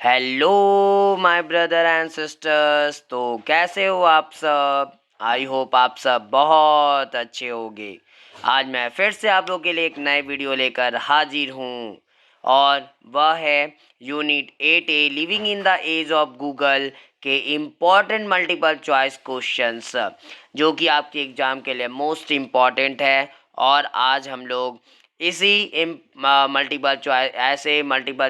Hello my brother and sisters. तो कैसे हो आप सब? आई होप आप सब बहुत अच्छे होंगे। आज मैं फिर से आप लोगों के लिए एक नए वीडियो लेकर हाजिर हूँ और वह है unit 8A living in the age of Google के इम्पॉर्टेंट मल्टीपल चॉइस क्वेश्चंस, जो कि आपके एग्ज़ाम के लिए मोस्ट इम्पॉर्टेंट है। और आज हम लोग इसी मल्टीपल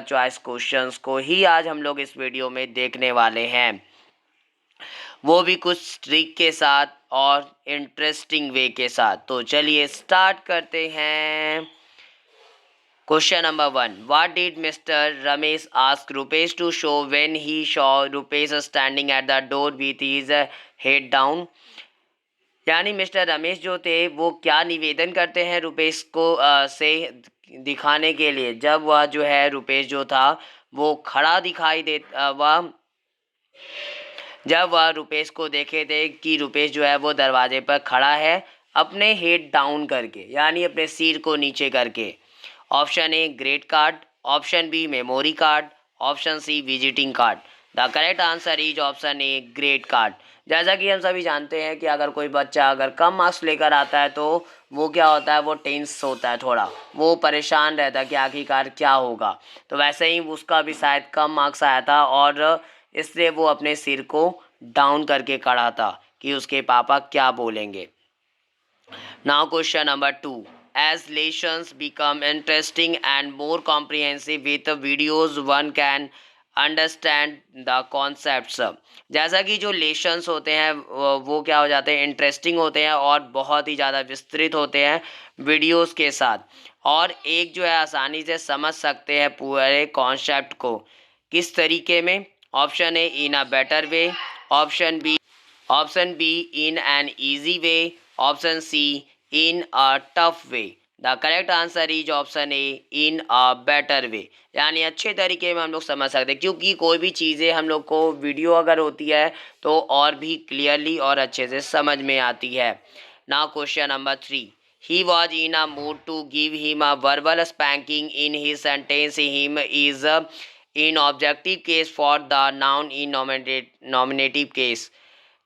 चॉइस क्वेश्चंस को ही आज हम लोग इस वीडियो में देखने वाले हैं, वो भी कुछ ट्रिक के साथ और इंटरेस्टिंग वे के साथ। तो चलिए स्टार्ट करते हैं। Question number 1. What did Mr. Ramesh ask Rupesh to show when he saw Rupesh standing at the door with his head down? यानी मिस्टर रमेश जो थे वो क्या निवेदन करते हैं रुपेश को से दिखाने के लिए, जब वह जो है रुपेश जो था वो खड़ा दिखाई दे वह जब वह रुपेश को देखे थे कि रुपेश जो है वो दरवाजे पर खड़ा है अपने हेड डाउन करके, यानी अपने सिर को नीचे करके। Option A great card, option B memory card, option C visiting card. The correct answer is option A great card. जैसा कि हम सभी जानते हैं कि अगर कोई बच्चा अगर कम मार्क्स लेकर आता है तो वो क्या होता है, वो टेंस होता है, थोड़ा वो परेशान रहता है कि आखिरकार क्या होगा। तो वैसे ही उसका भी शायद कम मार्क्स आया था और इसलिए वो अपने सिर को डाउन करके खड़ा था कि उसके पापा क्या बोलेंगे। Now question number 2. As lessons become interesting and more comprehensive with the videos, one can understand the concepts. जैसा कि जो लेसन्स होते हैं वो क्या हो जाते हैं, इंटरेस्टिंग होते हैं और बहुत ही ज़्यादा विस्तृत होते हैं वीडियोस के साथ, और एक जो है आसानी से समझ सकते हैं पूरे कॉन्सेप्ट को। किस तरीके में? Option A in a better way, option B in an easy way, option C in a tough way. The correct answer is option A in a better way, यानी अच्छे तरीके में हम लोग समझ सकते हैं, क्योंकि कोई भी चीज़ें हम लोग को वीडियो अगर होती है तो और भी क्लियरली और अच्छे से समझ में आती है। Now question number 3. He was in a mood to give him a verbal spanking in his sentence. Him is in objective case for the noun in nominative case.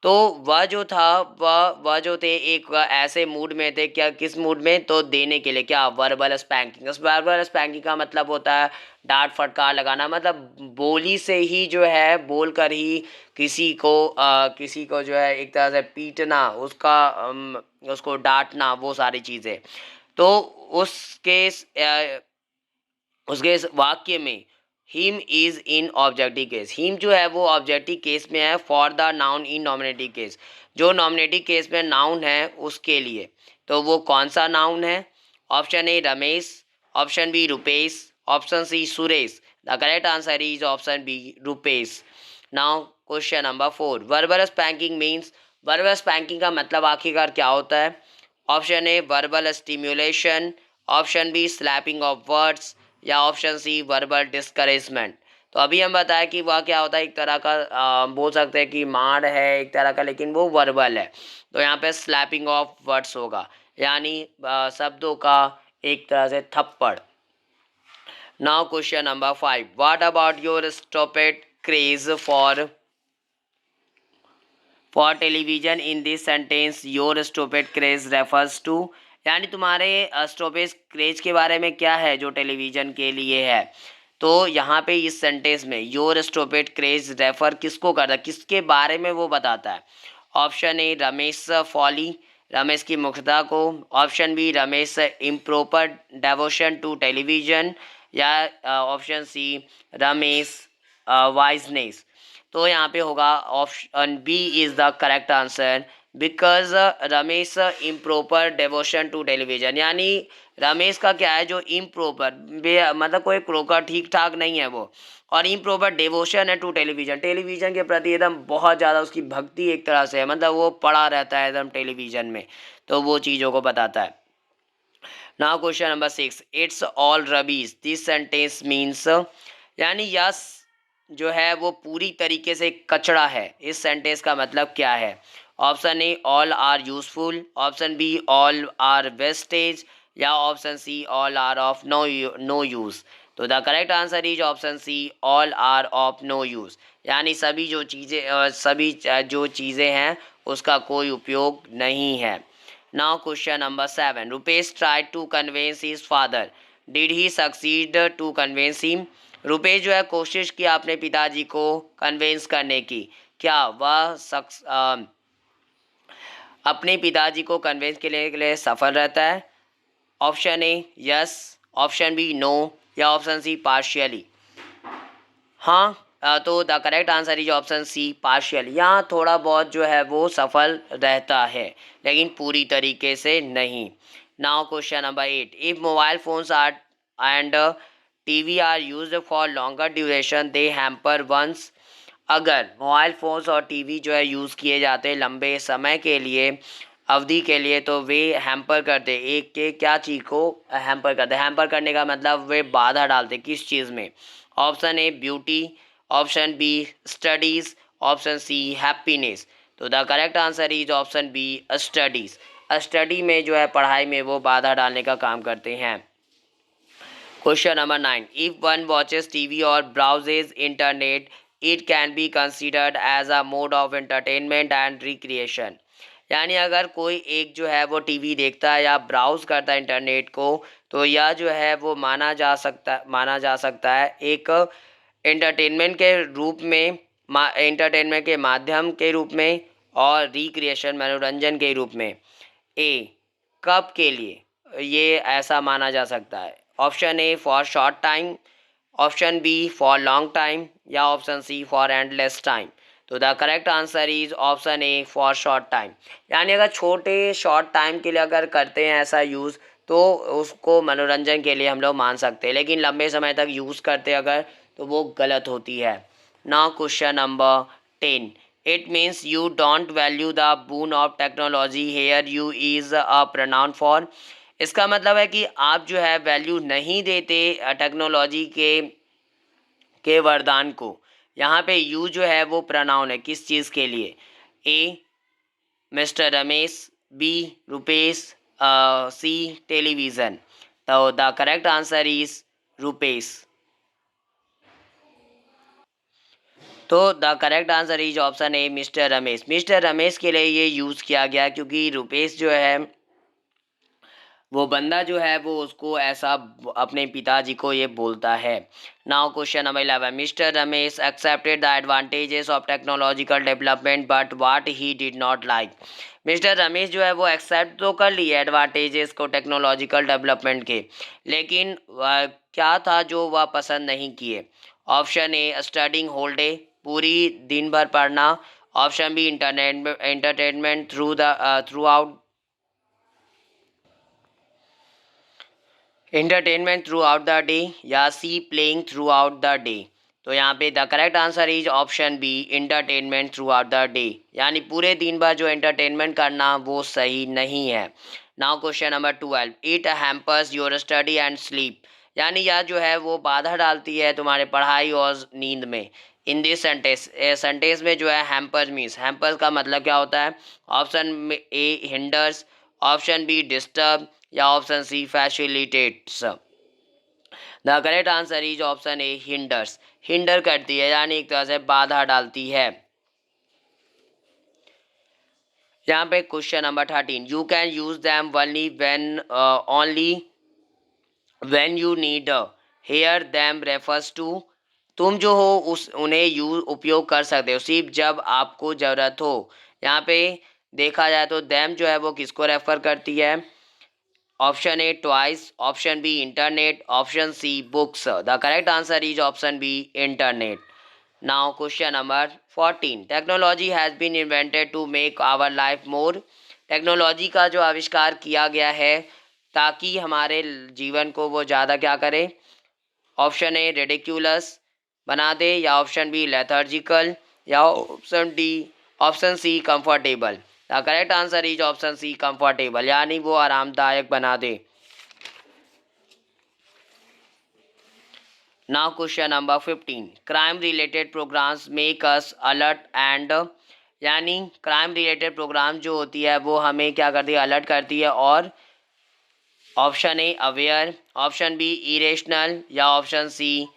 तो वह जो था वह जो थे एक ऐसे मूड में थे, क्या किस मूड में, तो देने के लिए क्या, वर्बल स्पैंकिंग। वर्बल स्पैंकिंग का मतलब होता है डांट फटकार लगाना, मतलब बोली से ही जो है बोल कर ही किसी को जो है एक तरह से पीटना, उसको डांटना, वो सारी चीज़ें। तो उसके उसके इस वाक्य में him is in objective case, him जो है वो ऑब्जेक्टिव केस में है for the noun in nominative case, जो नॉमिनेटिव केस में नाउन है उसके लिए। तो वो कौन सा नाउन है? Option A Ramesh, option B Rupesh, option C Suresh. The correct answer is option B Rupesh. Now question number 4. Verbal spanking means, verbal spanking का मतलब आखिरकार क्या होता है? Option a verbal stimulation, option B slapping of words, या ऑप्शन सी वर्बल डिस्करेजमेंट। तो अभी हम बताया कि वह क्या होता है, एक तरह का बोल सकते हैं कि मार है एक तरह का, लेकिन वो वर्बल है। तो यहाँ पे स्लैपिंग ऑफ वर्ड्स होगा, यानी शब्दों का एक तरह से थप्पड़। Now question number 5. What about your stupid craze for television in this sentence your stupid craze refers to, यानी तुम्हारे स्टॉपेज क्रेज के बारे में क्या है जो टेलीविजन के लिए है। तो यहाँ पे इस सेंटेंस में योर स्टॉपेज क्रेज रेफर किसको करता है, किसके बारे में वो बताता है? Option A Ramesh folly, Ramesh की मुख्यता को, option B Ramesh improper devotion to television, या ऑप्शन सी रमेश वाइजनेस। तो यहाँ पे होगा option B is the correct answer, because Ramesh improper devotion to television, यानी रमेश का क्या है जो इम्प्रॉपर, मतलब कोई प्रोपर ठीक ठाक नहीं है वो, और इम्प्रॉपर डेवोशन है टू टेलीविजन, टेलीविजन के प्रति एकदम बहुत ज़्यादा उसकी भक्ति एक तरह से है, मतलब वो पड़ा रहता है एकदम टेलीविजन में, तो वो चीज़ों को बताता है। Now question number 6. It's all rubbish this sentence means, यानी यस जो है वो पूरी तरीके से कचड़ा है, इस सेंटेंस का मतलब क्या है? Option A all are useful, option B all are wastage, या option C all are of no use. तो the correct answer is option C all are of no use, यानी सभी जो चीज़ें हैं उसका कोई उपयोग नहीं है। Now question number 7, Rupesh tried to convince his father, did he succeed to convince him. Rupesh जो है कोशिश की अपने पिताजी को कन्विंस करने की, क्या वह अपने पिताजी को कन्विंस के लिए सफल रहता है। Option A yes, option B no, या ऑप्शन सी पार्शियली। हाँ, तो the correct answer is option C partial. यहाँ थोड़ा बहुत जो है वो सफल रहता है लेकिन पूरी तरीके से नहीं। Now question number 8, if mobile phones are and TV are used for longer duration they hamper one's. अगर मोबाइल फ़ोन्स और टीवी जो है यूज़ किए जाते हैं लंबे समय के लिए, अवधि के लिए, तो वे हैम्पर करते एक के क्या चीज़ को हैम्पर करते। हैम्पर करने का मतलब वे बाधा डालते किस चीज़ में। Option A beauty, option B studies, option C happiness. तो the correct answer is option B studies. Study में जो है पढ़ाई में वो बाधा डालने का काम करते हैं। Question number 9, if one watches TV और browses internet it can be considered as a mode of entertainment and recreation. यानी अगर कोई एक जो है वो टीवी देखता है या ब्राउज करता है इंटरनेट को, तो यह जो है वो माना जा सकता है एक एंटरटेनमेंट के रूप में, एंटरटेनमेंट के माध्यम के रूप में, और रिक्रिएशन मनोरंजन के रूप में। ए कब के लिए ये ऐसा माना जा सकता है। Option A for short time, option B for long time, या option C for endless time. तो the correct answer is option A for short time. यानी अगर छोटे शॉर्ट टाइम के लिए अगर करते हैं ऐसा यूज़ तो उसको मनोरंजन के लिए हम लोग मान सकते हैं, लेकिन लंबे समय तक यूज़ करते अगर तो वो गलत होती है। Now question number 10, it means you don't value the boon of technology, here you is a pronoun for. इसका मतलब है कि आप जो है वैल्यू नहीं देते टेक्नोलॉजी के वरदान को। यहाँ पे यू जो है वो प्रोनाउन है किस चीज़ के लिए। A mister Ramesh, B Rupesh, C television. तो the correct answer is Rupesh. तो the correct answer is option A mister Ramesh. Mister Ramesh के लिए ये यूज़ किया गया क्योंकि रुपेश जो है वो बंदा जो है वो उसको ऐसा अपने पिताजी को ये बोलता है। Now question number 11, mister Ramesh accepted the advantages of technological development but what he did not like. Mister Ramesh जो है वो एक्सेप्ट तो कर लिए एडवांटेजेस को टेक्नोलॉजिकल डेवलपमेंट के, लेकिन क्या था जो वह पसंद नहीं किए। Option A studying whole day, पूरी दिन भर पढ़ना। Option B entertainment throughout entertainment throughout the day, या C playing throughout the day. तो यहाँ पे the correct answer is option B entertainment throughout the day, यानी पूरे दिन भर जो एंटरटेनमेंट करना वो सही नहीं है। Now question number 12, it hampers your study and sleep. यानी यह जो है वो बाधा डालती है तुम्हारे पढ़ाई और नींद में। इन दिस सेंटेंस में जो है हैम्पर्स मीन्स, हैम्पर्स का मतलब क्या होता है। Option A hinders, option B disturb, या option C facilitates. The correct answer is option A hinders. Hinder करती है यानी एक तरह से बाधा डालती है। यहाँ पे question number 13, you can use them only when you need, here them refers to. तुम जो हो उन्हें उपयोग कर सकते हो सिर्फ जब आपको ज़रूरत हो। यहाँ पे देखा जाए तो दैम जो है वो किसको रेफर करती है। Option A twice, option B internet, option C books. The correct answer is option B internet. Now question number 14, technology has been invented to make our life more. Technology का जो आविष्कार किया गया है ताकि हमारे जीवन को वो ज़्यादा क्या करे। ऑप्शन ए रेडिक्यूलस बना दे, या ऑप्शन बी लेथर्जिकल, या option C comfortable. The correct answer is option C comfortable, यानी वो आरामदायक बना दे। Now question number 15, crime related programs make us alert and. यानी क्राइम रिलेटेड प्रोग्राम जो होती है वो हमें क्या करती है, अलर्ट करती है और option A aware, option B irrational या option C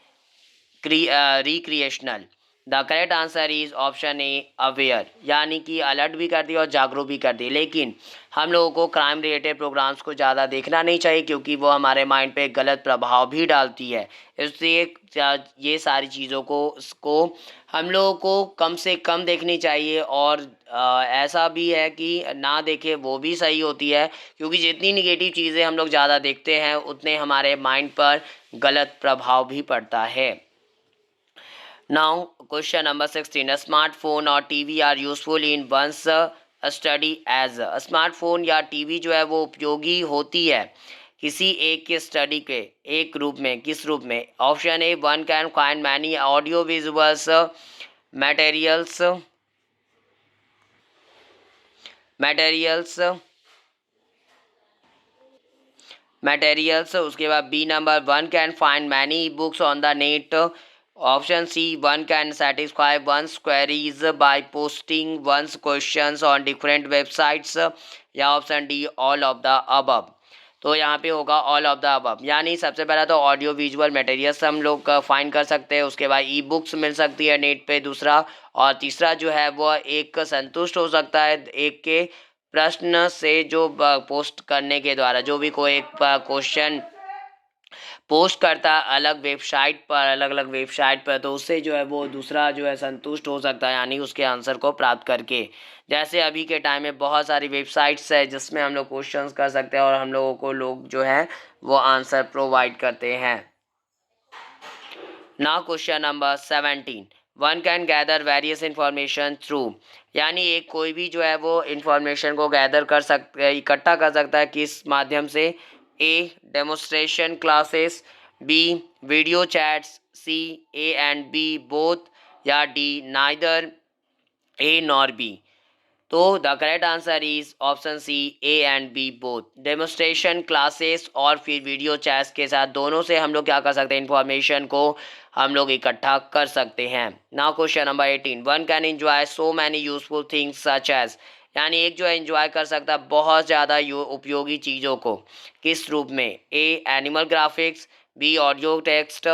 recreational. The correct answer is option A aware, यानी कि अलर्ट भी कर दी और जागरूक भी कर दी। लेकिन हम लोगों को क्राइम रिलेटेड प्रोग्राम्स को ज़्यादा देखना नहीं चाहिए, क्योंकि वो हमारे माइंड पे गलत प्रभाव भी डालती है। इसलिए ये सारी चीज़ों को हम लोगों को कम से कम देखनी चाहिए, और ऐसा भी है कि ना देखे वो भी सही होती है, क्योंकि जितनी निगेटिव चीज़ें हम लोग ज़्यादा देखते हैं उतने हमारे माइंड पर गलत प्रभाव भी पड़ता है। Now, question number 16. A smartphone और TV are useful in one's study age. Smartphone या टीवी जो है वो उपयोगी होती है किसी एक के स्टडी के एक रूप में। किस रूप में? Option A one can find many audio visuals materials materials materials. उसके बाद B number one can find many books on the net. Option C one can satisfy one's queries by posting one's questions on different websites, या option D all of the above. तो यहाँ पे होगा all of the above, यानी सबसे पहला तो audio visual materials हम लोग फाइंड कर सकते हैं, उसके बाद ई बुक्स मिल सकती है नेट पे दूसरा, और तीसरा जो है वो एक संतुष्ट हो सकता है एक के प्रश्न से जो पोस्ट करने के द्वारा, जो भी कोई एक क्वेश्चन पोस्ट करता है अलग वेबसाइट पर, अलग अलग वेबसाइट पर, तो उससे जो है वो दूसरा जो है संतुष्ट हो सकता है, यानी उसके आंसर को प्राप्त करके। जैसे अभी के टाइम में बहुत सारी वेबसाइट्स है जिसमें हम लोग क्वेश्चंस कर सकते हैं और हम लोगों को लोग जो है वो आंसर प्रोवाइड करते हैं। Now question number 17। One can gather various information through, यानी एक कोई भी जो है वो इंफॉर्मेशन को गैदर कर सकता है, इकट्ठा कर सकता है किस माध्यम से? A demonstration classes, B video chats, C A and B both, या D neither A nor B. तो the correct answer is option C A and B both. Demonstration classes और फिर वीडियो चैट्स के साथ दोनों से हम लोग क्या कर सकते हैं? इन्फॉर्मेशन को हम लोग इकट्ठा कर सकते हैं। Now question number 18। One can enjoy so many useful things such as, यानी एक जो है एंजॉय कर सकता है बहुत ज़्यादा उपयोगी चीज़ों को। किस रूप में? A animal graphics, B audio text,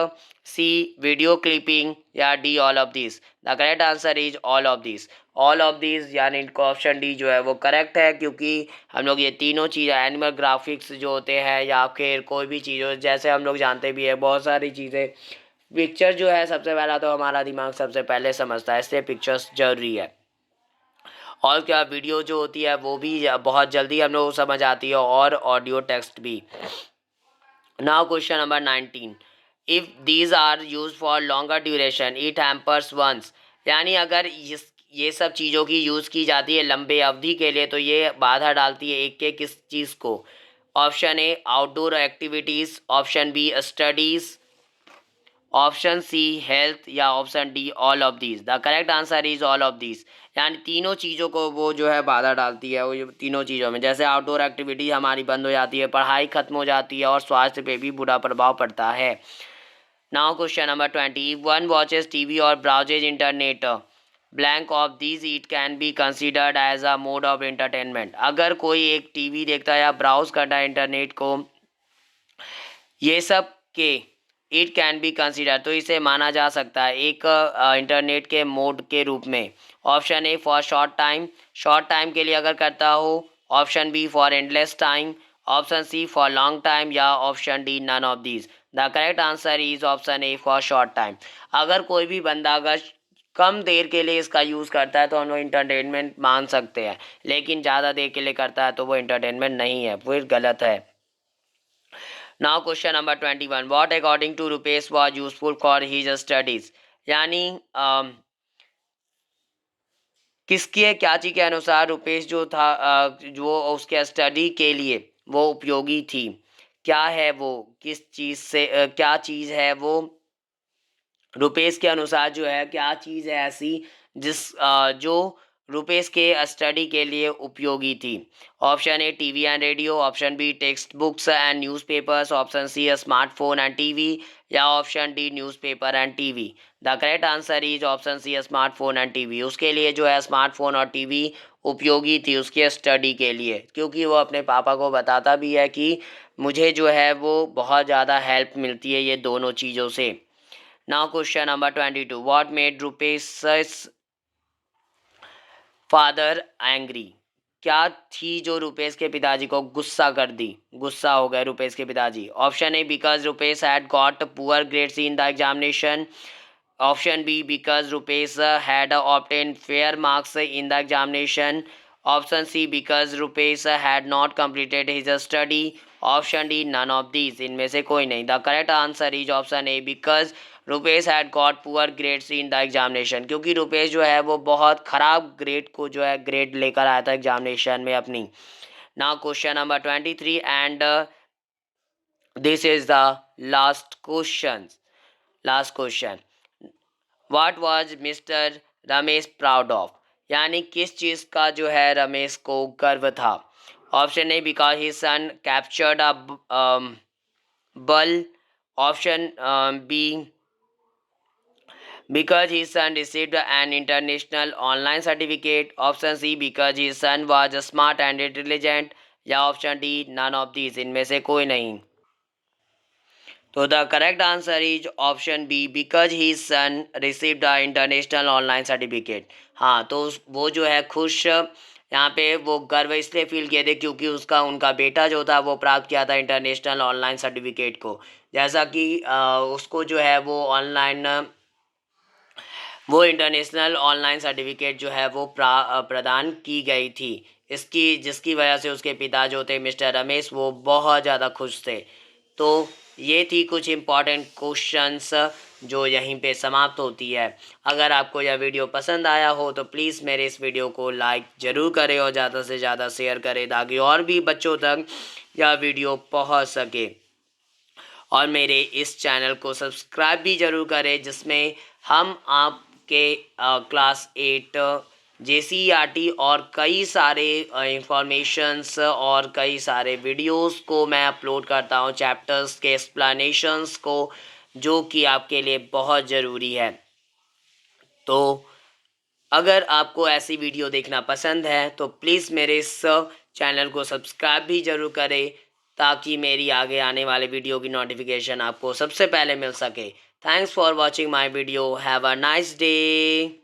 C video clipping, या D all of this. The correct answer is all of this. All of this, यानी इनका ऑप्शन डी जो है वो करेक्ट है, क्योंकि हम लोग ये तीनों चीज़ें एनिमल ग्राफिक्स जो होते हैं या फिर कोई भी चीज़ हो, जैसे हम लोग जानते भी है बहुत सारी चीज़ें, पिक्चर जो है सबसे पहला तो हमारा दिमाग सबसे पहले समझता है, इसलिए पिक्चर्स जरूरी है। और क्या वीडियो जो होती है वो भी बहुत जल्दी हम लोग को समझ आती है, और ऑडियो टेक्स्ट भी। Now question number 19। If these are use for longer duration it hampers one's, यानी अगर ये सब चीज़ों की यूज़ की जाती है लंबे अवधि के लिए तो ये बाधा डालती है एक के किस चीज़ को? Option A outdoor activities, option B studies, option C health, या option D all of these. The correct answer is all of these, यानी तीनों चीज़ों को वो जो है बाधा डालती है। वो तीनों चीज़ों में, जैसे आउटडोर एक्टिविटी हमारी बंद हो जाती है, पढ़ाई खत्म हो जाती है, और स्वास्थ्य पे भी बुरा प्रभाव पड़ता है। Now question number 20। One watches TV और browses internet blank of these it can be considered as a mode of entertainment, अगर कोई एक टीवी देखता है या ब्राउज करता है इंटरनेट को, ये सब के इट कैन बी कंसिडर, तो इसे माना जा सकता है एक इंटरनेट के मोड के रूप में। Option A for short time के लिए अगर करता हो, option B for endless time, option C for long time, या option D none of these. The correct answer is option A for short time. अगर कोई भी बंदा अगर कम देर के लिए इसका यूज़ करता है तो हम लोग इंटरटेनमेंट मान सकते हैं, लेकिन ज़्यादा देर के लिए करता है तो वो इंटरटेनमेंट नहीं है, फिर गलत है। Now question number 21। What according to Rupesh was useful for his studies, यानी किसके क्या चीज के अनुसार रुपेश जो था जो उसके स्टडी के लिए वो उपयोगी थी? क्या है वो? किस चीज से क्या चीज है वो? रुपेश के अनुसार जो है क्या चीज है ऐसी जो रुपीस के स्टडी के लिए उपयोगी थी? Option A TV and radio, option B text books and newspapers, option C smartphone and TV, या option D newspaper and TV. The correct answer is option C smartphone and TV. उसके लिए जो है smartphone और TV उपयोगी थी उसके study के लिए, क्योंकि वो अपने पापा को बताता भी है कि मुझे जो है वो बहुत ज़्यादा हेल्प मिलती है ये दोनों चीज़ों से। Now question number 22, what made rupees father angry? क्या थी जो रुपेश के पिताजी को गुस्सा कर दी, गुस्सा हो गए रुपेश के पिताजी? Option A because Rupesh had got poor grades in the examination, option B because Rupesh had obtain fair marks in the examination, option C because Rupesh had not completed his study, option D none of these. इनमें से कोई नहीं। The correct answer is option A because Rupesh had got poor grades in the examination, क्योंकि रुपेश जो है वो बहुत ख़राब ग्रेड को जो है ग्रेड लेकर आया था एग्जामिनेशन में अपनी। Now question number 23 and this is the last question. Last question, what was mister Ramesh proud of? यानी किस चीज़ का जो है रमेश को गर्व था? Option A because his son captured a ball, option B because his son received an international online certificate, option C because his son was smart and intelligent, या option D none of these. इनमें से कोई नहीं। तो the correct answer is option B because he son received the international online certificate. हाँ, तो वो जो है खुश यहाँ पे वो गर्व इसलिए फील किए थे क्योंकि उनका बेटा जो था वो प्राप्त किया था इंटरनेशनल ऑनलाइन सर्टिफिकेट को। जैसा कि उसको जो है वो इंटरनेशनल ऑनलाइन सर्टिफिकेट जो है वो प्रदान की गई थी, जिसकी वजह से उसके पिता जो थे मिस्टर रमेश वो बहुत ज़्यादा खुश थे। तो ये थी कुछ इम्पॉर्टेंट क्वेश्चंस जो यहीं पे समाप्त होती है। अगर आपको यह वीडियो पसंद आया हो तो प्लीज़ मेरे इस वीडियो को लाइक ज़रूर करें और ज़्यादा से ज़्यादा शेयर करें ताकि और भी बच्चों तक यह वीडियो पहुंच सके। और मेरे इस चैनल को सब्सक्राइब भी ज़रूर करें जिसमें हम आपके क्लास 8 JCERT और कई सारे इंफॉर्मेशंस और कई सारे वीडियोस को मैं अपलोड करता हूँ, चैप्टर्स के एक्सप्लेनेशंस को, जो कि आपके लिए बहुत ज़रूरी है। तो अगर आपको ऐसी वीडियो देखना पसंद है तो प्लीज़ मेरे इस चैनल को सब्सक्राइब भी ज़रूर करें ताकि मेरी आगे आने वाले वीडियो की नोटिफिकेशन आपको सबसे पहले मिल सके। Thanks for watching my video. Have a nice day.